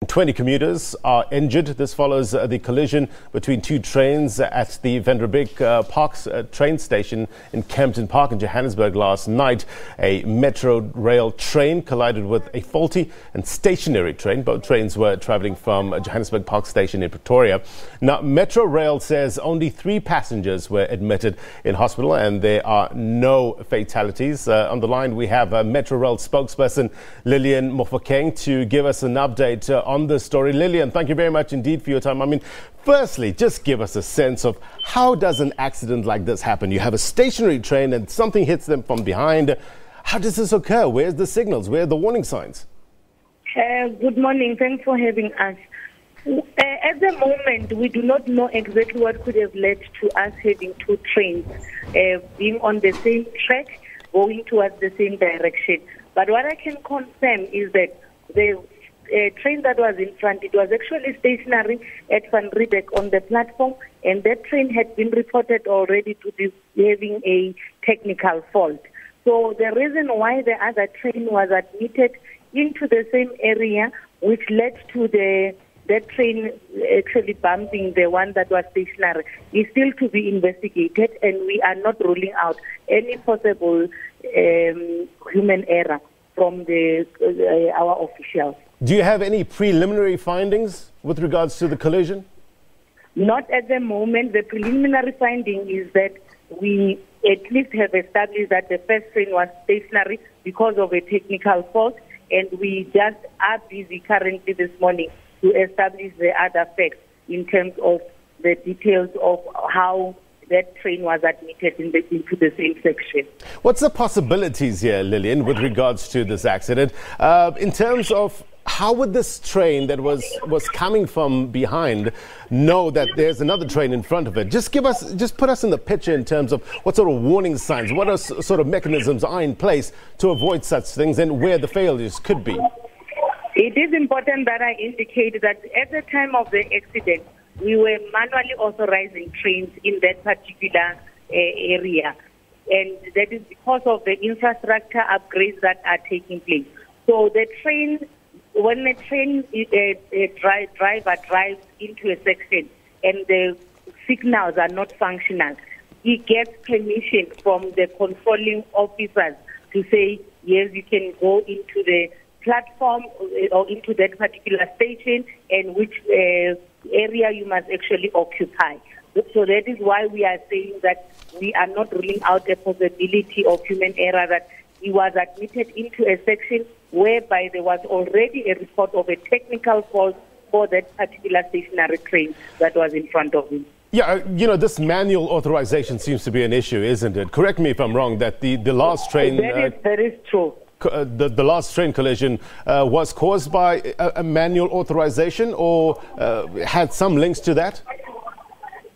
20 commuters are injured. This follows the collision between two trains at the Riebeeck Park train station in Kempton Park in Johannesburg last night. A Metrorail train collided with a faulty and stationary train. Both trains were traveling from Johannesburg Park Station in Pretoria. Now, Metrorail says only 3 passengers were admitted in hospital and there are no fatalities. On the line, we have Metrorail spokesperson Lillian Mofokeng to give us an update on the story. Lillian, thank you very much indeed for your time. I mean, firstly, just give us a sense of how does an accident like this happen? You have a stationary train and something hits them from behind. How does this occur? Where's the signals? Where are the warning signs? Good morning. Thanks for having us. At the moment, we do not know exactly what could have led to us having 2 trains being on the same track, going towards the same direction. But what I can confirm is that the train that was in front, it was actually stationary at Van Riebeeck on the platform, and that train had been reported already to be having a technical fault. So the reason why the other train was admitted into the same area, which led to that train actually bumping the one that was stationary, is still to be investigated, and we are not ruling out any possible human error from our officials. Do you have any preliminary findings with regards to the collision? Not at the moment. The preliminary finding is that we at least have established that the first train was stationary because of a technical fault, and we just are busy currently this morning to establish the other facts in terms of the details of how that train was admitted into the same section. What's the possibilities here, Lillian, with regards to this accident? In terms of how would this train that was coming from behind know that there's another train in front of it? Just put us in the picture in terms of what sort of warning signs, what sort of mechanisms are in place to avoid such things and where the failures could be. It is important that I indicate that at the time of the accident, we were manually authorizing trains in that particular area. And that is because of the infrastructure upgrades that are taking place. So the train, when a train driver drives into a section and the signals are not functional, he gets permission from the controlling officers to say, yes, you can go into the platform or into that particular station and which area you must actually occupy. So that is why we are saying that we are not ruling out a possibility of human error, that he was admitted into a section whereby there was already a report of a technical fault for that particular stationary train that was in front of him. Yeah, this manual authorization seems to be an issue, isn't it? Correct me if I'm wrong, that the last train... That is true. The last train collision was caused by a manual authorization or had some links to that?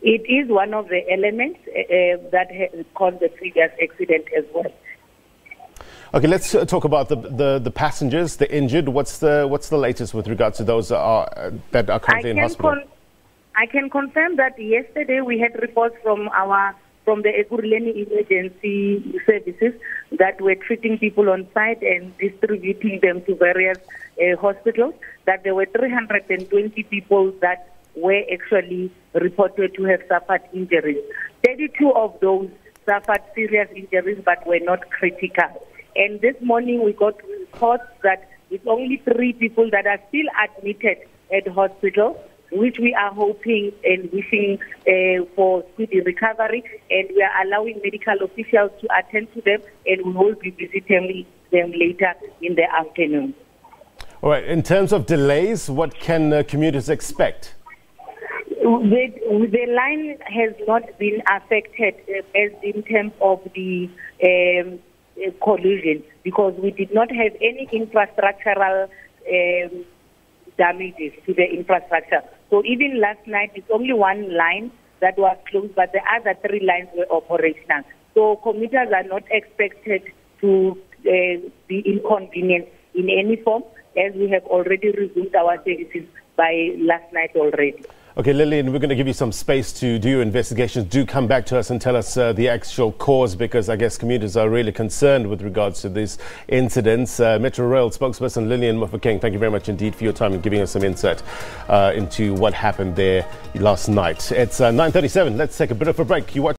It is one of the elements that caused the previous accident as well. Okay, let's talk about the passengers, the injured. What's the latest with regards to those that are currently in hospital? I can confirm that yesterday we had reports from the Ekurhuleni emergency services that were treating people on site and distributing them to various hospitals, that there were 320 people that were actually reported to have suffered injuries. 32 of those suffered serious injuries but were not critical. And this morning we got reports that it's only 3 people that are still admitted at hospital, which we are hoping and wishing for speedy recovery, and we are allowing medical officials to attend to them, and we will be visiting them later in the afternoon. All right. In terms of delays, what can commuters expect? The line has not been affected as in terms of the collision, because we did not have any infrastructural damages to the infrastructure. So even last night, it's only 1 line that was closed, but the other 3 lines were operational. So commuters are not expected to be inconvenienced in any form, as we have already resumed our services by last night already. Okay, Lillian, we're going to give you some space to do your investigations. Do come back to us and tell us the actual cause, because I guess commuters are really concerned with regards to these incidents. Metrorail spokesperson Lillian Mofokeng, thank you very much indeed for your time and giving us some insight into what happened there last night. It's 9:37. Let's take a bit of a break. You watch